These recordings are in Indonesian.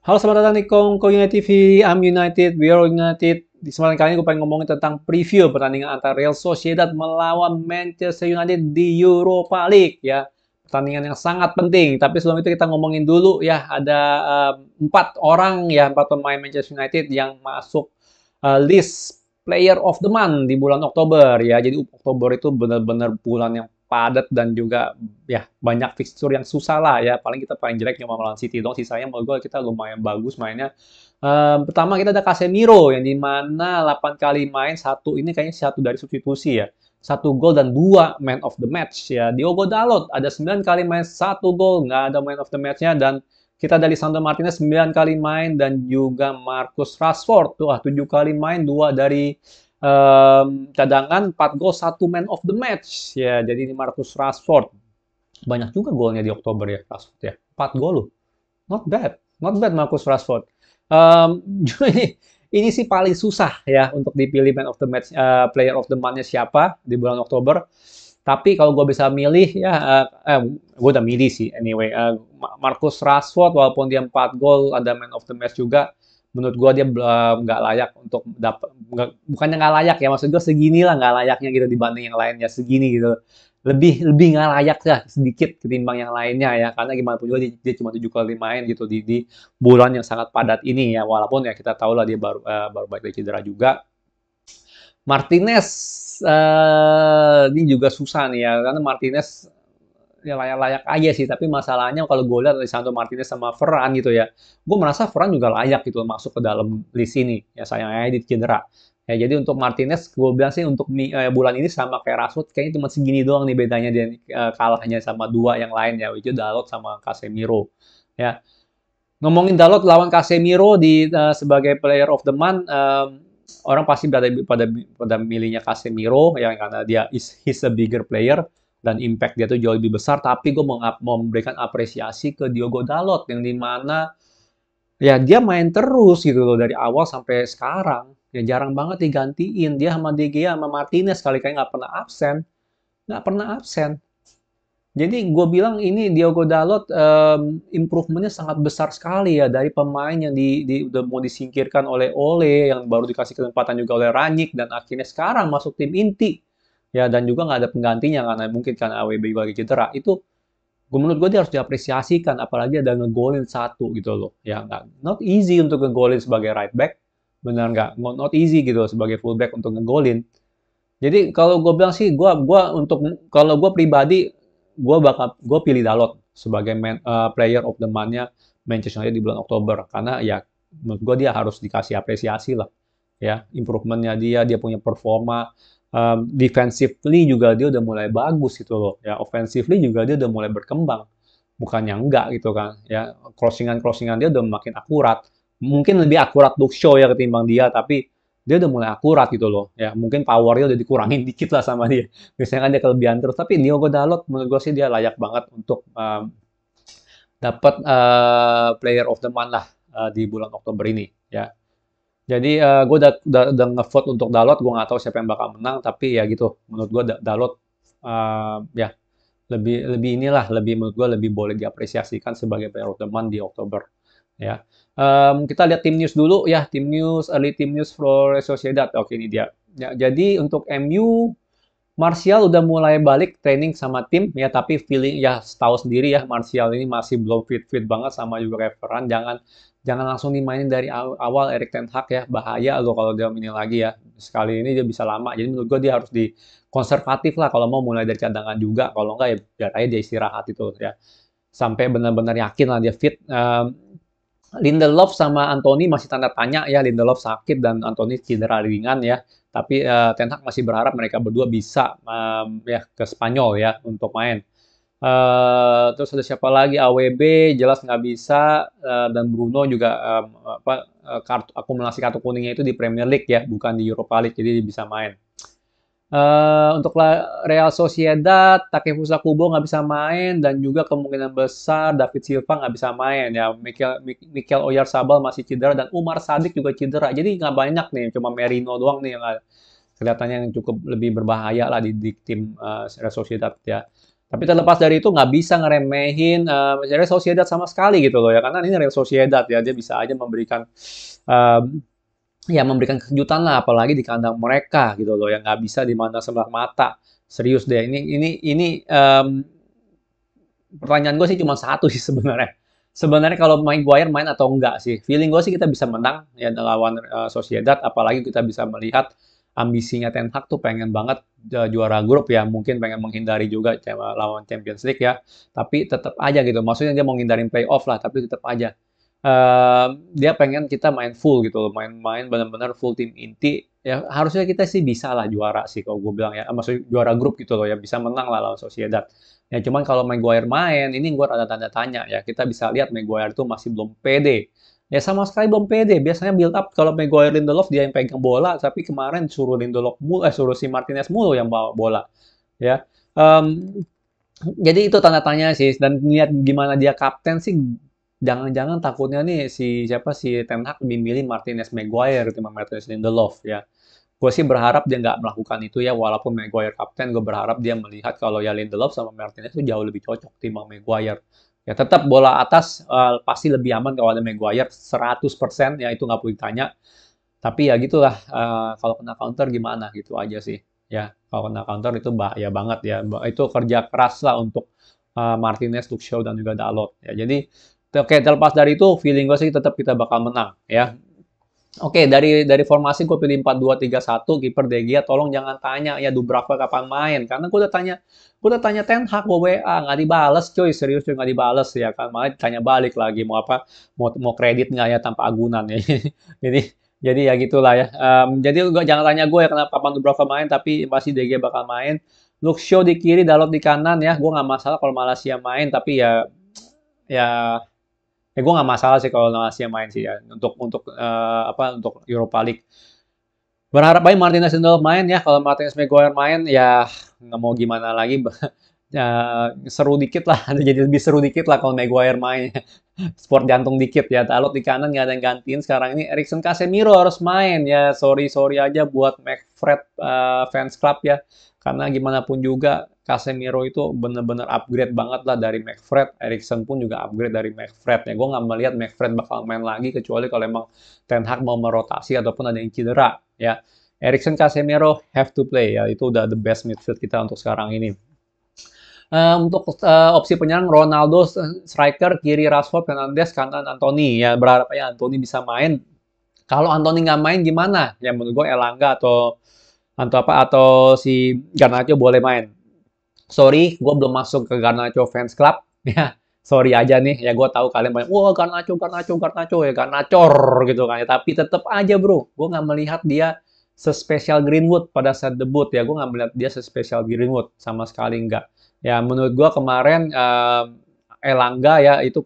Halo, selamat datang di Kongko United TV. I'm United, we are United. Di kesempatan kali ini gue pengen ngomongin tentang preview pertandingan antara Real Sociedad melawan Manchester United di Europa League ya. Pertandingan yang sangat penting. Tapi sebelum itu kita ngomongin dulu ya, ada empat pemain Manchester United yang masuk list Player of the Month di bulan Oktober ya. Jadi Oktober itu benar-benar bulan yang padat dan juga ya banyak fixture yang susah lah ya. Paling jelek cuma melawan City dong. Sisanya menurut gue kita lumayan bagus mainnya. Pertama kita ada Casemiro yang dimana 8 kali main, satu ini kayaknya satu dari substitusi ya. Satu gol dan dua man of the match ya. Diogo Dalot ada 9 kali main, satu gol, nggak ada man of the match-nya. Dan kita dari Lisandro Martinez 9 kali main dan juga Marcus Rashford tuh 7 kali main, 2 dari cadangan, 4 gol, 1 man of the match ya. Jadi ini Marcus Rashford. Banyak juga golnya di Oktober ya Rashford ya. 4 gol loh. Not bad. Not bad Marcus Rashford. Um, ini sih paling susah ya untuk dipilih man of the match, player of the month-nya siapa di bulan Oktober. Tapi kalau gue bisa milih ya, gue udah milih sih anyway. Marcus Rashford walaupun dia 4 gol ada man of the match juga, menurut gue dia nggak layak untuk dapat, bukannya nggak layak ya, maksud gue segini lah nggak layaknya gitu dibanding yang lainnya, segini gitu. Lebih lebih nggak layak lah sedikit ketimbang yang lainnya ya, karena gimana pun juga dia cuma 7 kali main gitu di bulan yang sangat padat ini ya, walaupun ya kita tahu lah dia baru balik dari cedera juga. Martinez ini juga susah nih ya, karena Martinez ya layak-layak aja sih, tapi masalahnya kalau gue lihat Lisandro Martinez sama Ferran gitu ya, gue merasa Ferran juga layak gitu masuk ke dalam list ini, ya sayangnya dia cedera. Ya, jadi untuk Martinez, gue bilang sih untuk bulan ini sama kayak Rashford, kayaknya cuma segini doang nih bedanya dia kalahnya sama dua yang lain ya, itu Dalot sama Casemiro. Ya, ngomongin Dalot lawan Casemiro sebagai Player of the Month, orang pasti pada milihnya Casemiro ya, karena he's a bigger player dan impact dia tuh jauh lebih besar. Tapi gue mau memberikan apresiasi ke Diogo Dalot yang dimana ya dia main terus gitu loh dari awal sampai sekarang. Ya jarang banget digantiin. Dia sama De Gea sama Martinez kali-kali nggak pernah absen. Nggak pernah absen. Jadi gue bilang ini Diogo Dalot improvementnya sangat besar sekali ya dari pemain yang udah mau disingkirkan oleh Ole yang baru dikasih kesempatan juga oleh Rangnick dan akhirnya sekarang masuk tim inti ya, dan juga nggak ada penggantinya karena mungkin kan AWB juga lagi cedera. Itu menurut gue dia harus diapresiasikan, apalagi ada ngegolin satu gitu loh ya. Nggak, not easy untuk ngegolin sebagai right back, benar nggak, not easy gitu sebagai fullback untuk ngegolin. Jadi kalau gue bilang sih, kalau gue pribadi, gue pilih Dalot sebagai player of the month-nya Manchester United di bulan Oktober, karena ya menurut gue dia harus dikasih apresiasi lah ya, improvementnya dia punya performa, defensively juga dia udah mulai bagus gitu loh ya, offensively juga dia udah mulai berkembang, bukannya enggak gitu kan ya, crossingan dia udah makin akurat, mungkin lebih akurat Luke Shaw ya ketimbang dia, tapi dia udah mulai akurat gitu loh ya, mungkin powernya udah dikurangin dikit lah sama dia, biasanya kan dia kelebihan terus. Tapi Diogo Dalot menurut gue sih dia layak banget untuk dapat player of the month lah di bulan Oktober ini ya. Jadi gue udah ngevote untuk Dalot, gue nggak tahu siapa yang bakal menang, tapi ya gitu, menurut gue Dalot ya lebih lebih inilah lebih menurut gue lebih boleh diapresiasikan sebagai player of the month di Oktober ya. Kita lihat tim news dulu ya, early team news for Sociedad. Oke, ini dia ya. Jadi untuk MU, Martial udah mulai balik training sama tim ya, tapi feeling ya tahu sendiri ya, Martial ini masih belum fit banget, sama juga kayak Ferran. Jangan jangan langsung dimainin dari awal Erik ten Hag ya, bahaya loh kalau dia mainin lagi ya. Sekali ini dia bisa lama. Jadi menurut gue dia harus di konservatif lah kalau mau mulai dari cadangan juga. Kalau enggak ya biar aja dia istirahat itu ya. Sampai benar-benar yakin lah dia fit. Lindelof sama Anthony masih tanda tanya ya, Lindelof sakit dan Anthony cedera ringan ya. Tapi Ten Hag masih berharap mereka berdua bisa ya ke Spanyol ya untuk main. Terus ada siapa lagi? AWB jelas nggak bisa, dan Bruno juga akumulasi kartu kuningnya itu di Premier League ya, bukan di Europa League, jadi dia bisa main. Untuk Real Sociedad, Takefusa Kubo nggak bisa main dan juga kemungkinan besar David Silva nggak bisa main ya. Mikel Oyarzabal masih cedera dan Umar Sadik juga cedera. Jadi nggak banyak nih, cuma Merino doang nih yang kelihatannya yang cukup lebih berbahaya lah di tim Real Sociedad ya. Tapi terlepas dari itu nggak bisa ngeremehin Real Sociedad sama sekali gitu loh ya, karena ini Real Sociedad ya, dia bisa aja memberikan eh, ya memberikan kejutan lah, apalagi di kandang mereka gitu loh, yang nggak bisa dimandang sebelah mata. Serius deh, ini pertanyaan gue sih cuma satu sih sebenarnya. Sebenarnya kalau Maguire main atau enggak sih? Feeling gue sih kita bisa menang ya lawan Sociedad, apalagi kita bisa melihat ambisinya Ten Hag tuh pengen banget juara grup ya, mungkin pengen menghindari juga lawan Champions League ya. Tapi tetap aja gitu, maksudnya dia mau ngindarin playoff lah, tapi tetap aja dia pengen kita main full gitu loh, main-main benar-benar full tim inti. Ya harusnya kita sih bisa lah juara sih kalau gue bilang ya, maksudnya juara grup gitu loh ya, bisa menang lah lawan Sociedad. Ya cuman kalau Maguire main, ini gue ada tanda tanya ya. Kita bisa lihat Maguire tuh masih belum pede. Ya sama sekali belum pede. Biasanya build up kalau Maguire Lindelof dia yang pegang bola, tapi kemarin suruh Lindelof mulu, suruh si Martinez mulu yang bawa bola. Ya, Em, jadi itu tanda tanya sih. Dan lihat gimana dia kapten sih, jangan-jangan takutnya nih siapa si Ten Hag lebih milih Martinez Maguire ketimbang Martinez Lindelof ya. Gue sih berharap dia nggak melakukan itu ya, walaupun Maguire kapten, gue berharap dia melihat kalau ya Lindelof sama Martinez itu jauh lebih cocok timbang Maguire. Ya tetap bola atas pasti lebih aman kalau ada Maguire 100% ya, itu nggak perlu ditanya. Tapi ya gitulah, kalau kena counter gimana gitu aja sih. Ya kalau kena counter itu bahaya banget ya. Itu kerja keras lah untuk Martinez, Luke Shaw dan juga Dalot. Ya jadi oke, terlepas dari itu feeling gue sih tetap kita bakal menang ya. Oke, dari formasi gue pilih 4-2-3-1, kiper De Gea, tolong jangan tanya ya Dubravka kapan main, karena gue udah tanya Ten Hag gue WA, nggak dibales coy, serius coy nggak dibales ya kan, malah tanya balik lagi mau apa, mau kredit nggak ya tanpa agunan ya, jadi jadi ya gitulah ya. Jadi gue jangan tanya gue ya kenapa kapan Dubravka main, tapi pasti De Gea bakal main. Luke Shaw di kiri, Dalot di kanan ya, gue nggak masalah kalau Malaysia main, tapi ya gue nggak masalah sih kalau Asia main sih ya untuk Europa League. Berharap aja Martinez Lindelof main ya. Kalau Martinez Maguire main ya nggak mau gimana lagi. Ya, seru dikit lah. Jadi lebih seru dikit lah kalau Maguire main. Sport jantung dikit ya. Dalot di kanan nggak ada yang gantiin. Sekarang ini Eriksen Casemiro harus main ya. Sorry aja buat McFred fans club ya. Karena gimana pun juga Casemiro itu bener-bener upgrade banget lah dari McFred. Eriksen pun juga upgrade dari McFred ya. Gue nggak melihat McFred bakal main lagi kecuali kalau emang Ten Hag mau merotasi ataupun ada yang cedera ya. Eriksen Casemiro have to play ya. Itu udah the best midfield kita untuk sekarang ini. Untuk opsi penyerang Ronaldo striker, kiri Rashford, Fernandes, kanan Anthony. Ya berharap ya Anthony bisa main. Kalau Anthony nggak main gimana? Ya menurut gue Elanga atau si Garnacho boleh main. Sorry, gue belum masuk ke Garnacho fans club. Ya, sorry aja nih. Ya gue tahu kalian banyak, wah Garnacho ya Garnacor gitu kan. Ya, tapi tetap aja bro, gue nggak melihat dia sespesial Greenwood pada saat debut ya. Gue nggak melihat dia sespesial Greenwood sama sekali nggak. Ya menurut gue kemarin Elanga ya itu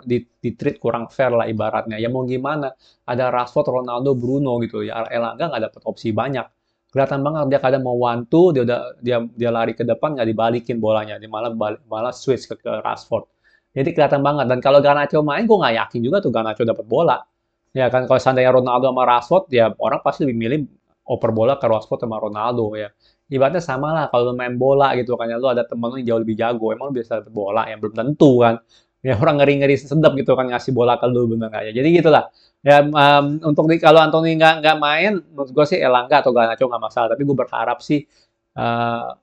di treat kurang fair lah ibaratnya. Ya mau gimana? Ada Rashford, Ronaldo, Bruno gitu ya. Elanga nggak dapat opsi banyak. Kelihatan banget dia kadang mau one two, dia lari ke depan nggak dibalikin bolanya, dia malah switch ke Rashford. Jadi kelihatan banget. Dan kalau Garnacho main, gue nggak yakin juga tuh Garnacho dapat bola. Ya kan kalau seandainya Ronaldo sama Rashford, ya orang pasti lebih milih oper bola ke Rashford sama Ronaldo ya. Ibaratnya sama lah kalau lu main bola gitu kan ya, lu ada temen lu yang jauh lebih jago, emang lu bisa dapet bola yang belum tentu kan. Ya orang ngeri-ngeri sedap gitu kan ngasih bola ke lu bener nggak ya. Jadi gitulah. Ya kalau Anthony nggak main, menurut gue sih Elanga atau Garnacho nggak masalah. Tapi gue berharap sih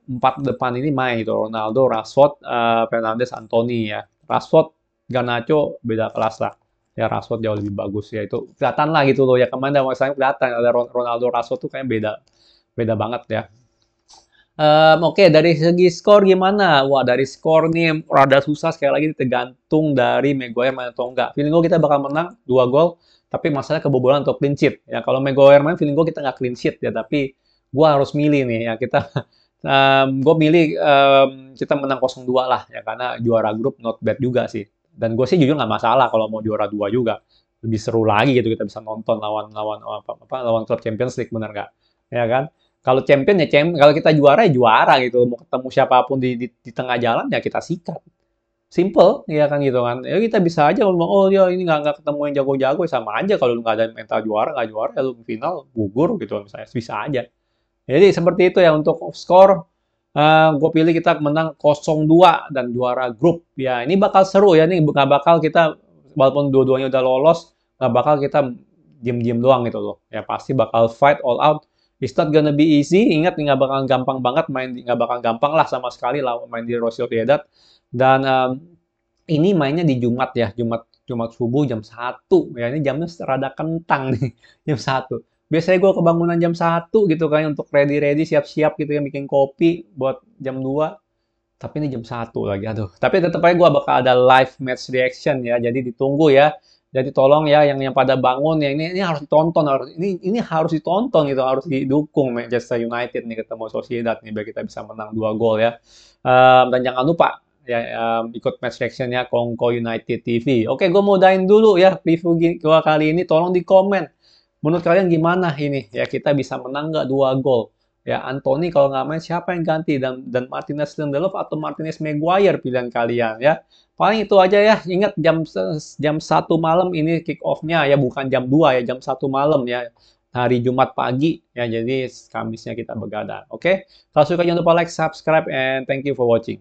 empat depan ini main gitu. Ronaldo, Rashford, Fernandes, Anthony ya. Rashford, Garnacho beda kelas lah. Ya Rashford jauh lebih bagus ya, itu kelihatan lah gitu loh ya, kemarin saya kelihatan ada Ronaldo, Rashford tuh kayak beda beda banget ya. Oke, dari segi skor gimana? Wah, dari skor nih rada susah, sekali lagi tergantung dari Maguire main atau enggak. Feeling gue kita bakal menang 2 gol, tapi masalah kebobolan atau clean sheet. Ya, kalau Maguire main feeling gue kita nggak clean sheet ya, tapi gue harus milih nih ya, gue milih kita menang 0-2 lah ya, karena juara grup not bad juga sih. Dan gue sih jujur nggak masalah kalau mau juara 2 juga. Lebih seru lagi gitu, kita bisa nonton lawan klub Champions League, bener nggak? Ya kan? Kalau champion ya champion, kalau kita juara ya juara gitu. Mau ketemu siapapun di tengah jalan ya kita sikat. Simple, ya kan gitu kan. Ya kita bisa aja ngomong, oh ya ini nggak ketemu yang jago-jago, ya sama aja kalau lu nggak ada mental juara, nggak juara, ya lu final gugur gitu misalnya, bisa aja. Jadi seperti itu ya untuk skor. Gue pilih kita menang 0-2 dan juara grup. Ya, ini bakal seru ya. Ini nggak bakal kita, walaupun dua-duanya udah lolos, nggak bakal kita diem-diem doang gitu loh. Ya, pasti bakal fight all out. It's not gonna be easy. Ingat, nggak bakal gampang banget main, nggak bakal gampang lah sama sekali lah main di Royal Sociedad. Dan ini mainnya di Jumat ya, Jumat subuh jam 1. Ya, ini jamnya rada kentang nih, jam 1. Biasanya gue kebangunan jam 1 gitu kan untuk ready-ready siap-siap gitu ya bikin kopi buat jam 2. Tapi ini jam 1 lagi, aduh. Tapi tetap aja gue bakal ada live match reaction ya, jadi ditunggu ya. Jadi tolong ya yang pada bangun ya, ini harus ditonton, ini harus ditonton gitu, harus didukung Manchester United nih ketemu Sociedad nih biar kita bisa menang 2 gol ya. Dan jangan lupa ya, ikut match reaction-nya Kongko United TV. Oke, gue mau udahin dulu ya review gua kali ini. Tolong di komen. Menurut kalian gimana ini? Ya kita bisa menang nggak 2 gol? Ya Anthony kalau nggak main siapa yang ganti? Dan Martinez Lindelof atau Martinez Maguire pilihan kalian ya. Paling itu aja ya. Ingat jam 1 malam ini kick off-nya ya, bukan jam 2 ya, jam 1 malam ya. Hari Jumat pagi ya. Jadi Kamisnya kita begadang. Oke. Kalau suka jangan lupa like, subscribe, and thank you for watching.